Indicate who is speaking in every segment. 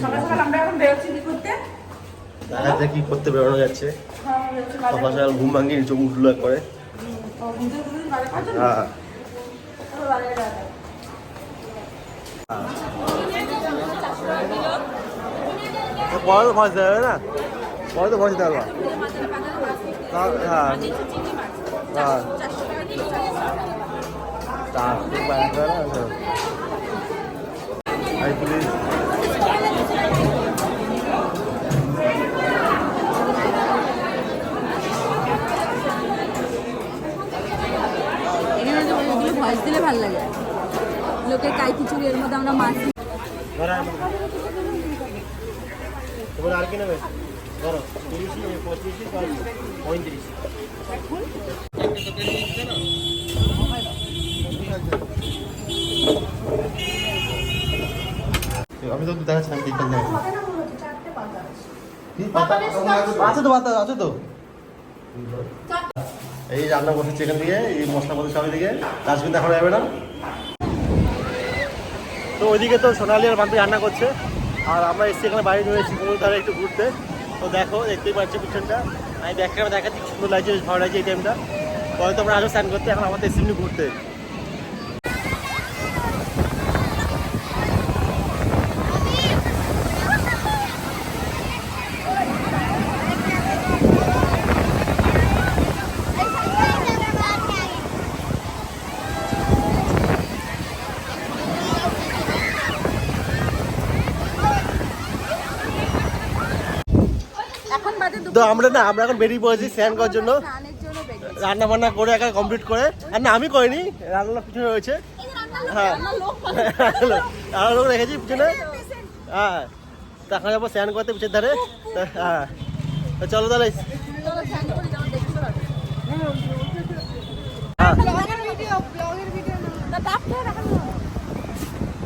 Speaker 1: সকাল সকাল আমরা এখন বেরোচ্ছি কি করতে?
Speaker 2: দেখা যাচ্ছে কি করতে বেরোনো যাচ্ছে। সকাল সকাল ঘুম ভাঙিয়ে চোখ উঠলো করে। হ্যাঁ পরে তো ভয় দেবে না, পরে তো ভয় দিতে পারবা। হ্যাঁ হ্যাঁ পুলিশ
Speaker 1: ভয়েস দিলে ভালো লাগে। লোকের কাই খিচুড়ি এর মধ্যে আমরা মাছ
Speaker 2: আর কি নেবে ধরো 30, 25, 35। আমি তো দেখাচ্ছি আমি দেখতে আছে তো বাতা আছে তো। এই রান্না বসেছে এখান থেকে, এই মশলাপাতি সব দিকে কাজ কিন্তু এখন যাবে না। তো ওইদিকে তো সোনালি আর বান্ধবী রান্না করছে, আর আমরা এসছি এখানে বাইরে রয়েছি সমুদ্র ধারে একটু ঘুরতে। তো দেখো দেখতেই পাচ্ছি পিছনটা, আমি দেখাচ্ছি সুন্দর লাগছে, বেশ ভালো লাগছে এই টাইমটা। পরে তো আমরা আরও স্নান করতে, এখন আমাদের এসছি এমনি ঘুরতে। তো আমরা এখন বেরিয়ে পড়েছি স্নান করার জন্য, রান্না বান্না করে একা কমপ্লিট করে। আর না আমি করিনি, রান্না পিছনে রয়েছে। হ্যাঁ রান্না লোক রেখেছি পিছনে। হ্যাঁ তো এখন যাবো স্নান করতে পিছের ধারে। হ্যাঁ তো চলো তাহলে।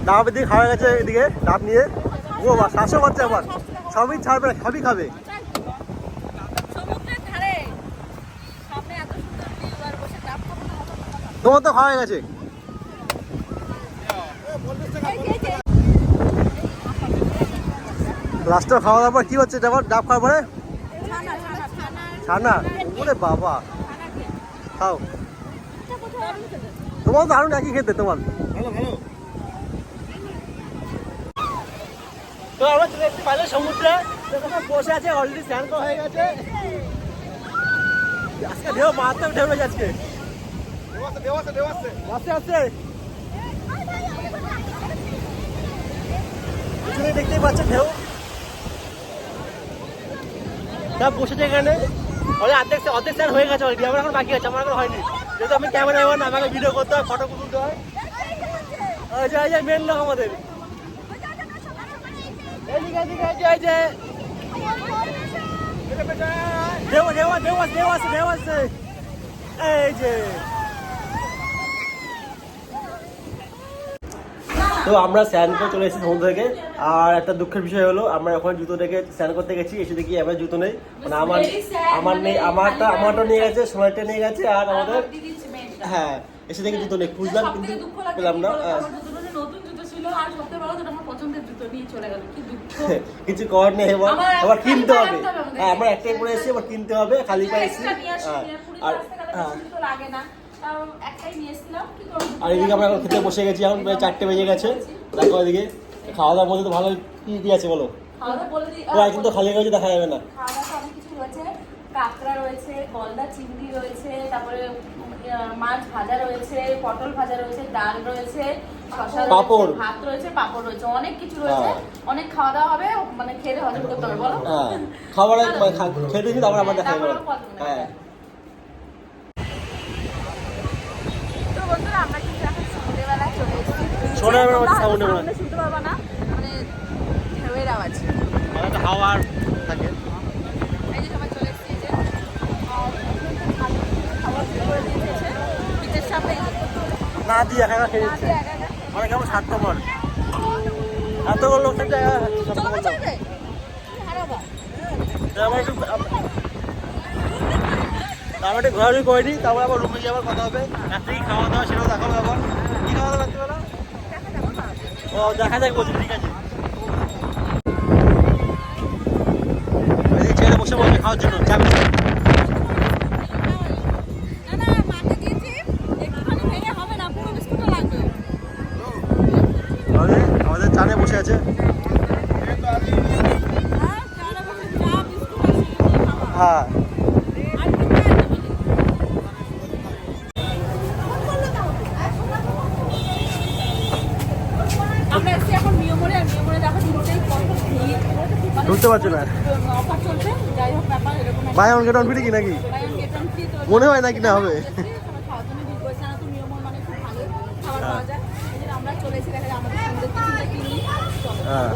Speaker 2: ডাব এদিকে খাওয়া গেছে, এদিকে ডাব নিয়ে ও বা শ্বাসও করছে আবার, সবই ছাড়বে না, সবই খাবে। তোমার তো খাওয়া গেছে। লাস্টে খাওয়া দাওয়ার পর কি হচ্ছে যেমন ডাব খাওয়ার পরে ছানা। ওরে বাবা খাও, তোমার তো আরো নাকি খেতে তোমার। তো আমরা চলে এসেছি বাইরে সমুদ্রে, বসে আছে, অলরেডি স্নান করা হয়ে গেছে। আজকে ঢেউ মারাত্মক ঢেউ হয়ে যাচ্ছে, আস্তে আস্তে পিছনে দেখতেই পাচ্ছেন ঢেউ। সব বসেছে এখানে, অর্ধেক স্নান হয়ে গেছে অলরেডি, আমার এখন বাকি আছে, আমার এখন হয়নি, যেহেতু আমি ক্যামেরা ম্যান, আমাকে ভিডিও করতে হয়, ফটো তুলতে হয়। মেন লোক আমাদের ঢেউ আছে এই যে। তো আমরা স্নান করে চলে এসেছি সমুদ্র থেকে। আর একটা দুঃখের বিষয় হলো, আমরা ওখানে জুতো রেখে স্নান করতে গেছি, এসে দেখি আমার জুতো নেই, মানে আমার নেই, আমারটা নিয়ে গেছে, সোনারটা নিয়ে গেছে, আর আমাদের হ্যাঁ এসে দেখি জুতো নেই, খুঁজলাম কিন্তু পেলাম না। কিছু করার নেই, আবার কিনতে হবে। হ্যাঁ আমরা একটাই পরে এসেছি, আবার কিনতে হবে, খালি পায়ে এসেছি। আর আর এদিকে আমরা এখন খেতে বসে গেছি, এখন প্রায় 4টে বেজে গেছে। দেখো এদিকে খাওয়া দাওয়ার মধ্যে তো ভালো কি আছে বলো, কিন্তু খালি গেছে দেখা যাবে না।
Speaker 1: কাঁকড়া রয়েছে, গলদা চিংড়ি রয়েছে, তারপরে মাছ ভাজা রয়েছে, পটল ভাজা রয়েছে, ডাল রয়েছে, শসা রয়েছে, ভাত রয়েছে, পাপড় রয়েছে, অনেক কিছু রয়েছে। অনেক খাওয়া দাওয়া হবে, মানে খেয়ে হজম করতে হবে বলো।
Speaker 2: হ্যাঁ খাবার খেয়ে দিয়েছি, তারপর আমরা দেখা যাবে। হ্যাঁ
Speaker 1: তো বন্ধুরা আমরা কিন্তু এখন সন্ধ্যেবেলা চলে এসেছি, শুনতে পারবা না, মানে ঢেউয়ের আওয়াজ,
Speaker 2: একটা হাওয়ার থাকে।
Speaker 1: এই যে সবাই চলে এসেছি, যে খাবার করে দিয়েছে বিচের সামনে
Speaker 2: না দিয়ে একা খেয়ে দিচ্ছে, মানে কেমন স্বার্থপর, এতগুলো লোক থাকতে আমরা একটু ঘোরাঘুরি করে নিই, তারপর আবার রুমে গিয়ে আবার কথা হবে। রাত্রে কি খাওয়া দাওয়া সেটাও দেখাবো, আবার কি খাওয়া দাওয়া রাত্রিবেলা ও দেখা যাক বলছি। ঠিক আছে খাওয়ার জন্য চা বিস্কুট। আমাদের চানে বসে আছে। হ্যাঁ
Speaker 1: আমরা এসেছি এখন মিয়মোরে, আর মিয়মোরে দেখো ঢুকতেই কত ভিড়। মানে
Speaker 2: ঢুকতে পারছো না?
Speaker 1: অফার চলছে, যাই হোক ব্যাপার এরকম একটা।
Speaker 2: Buy one get one free কি নাকি?
Speaker 1: Buy one get one free তো
Speaker 2: মনে হয় না কি না হবে।
Speaker 1: সবাই খাওয়ার জন্য ভিড় করেছে, আর তো মিয়মোর মানে খুব ভালো খাবার পাওয়া যায়। এই জন্য আমরা চলে এসে দেখা যায় আমাদের সুন্দর টিফিনটা কিনি। চলো।
Speaker 2: হ্যাঁ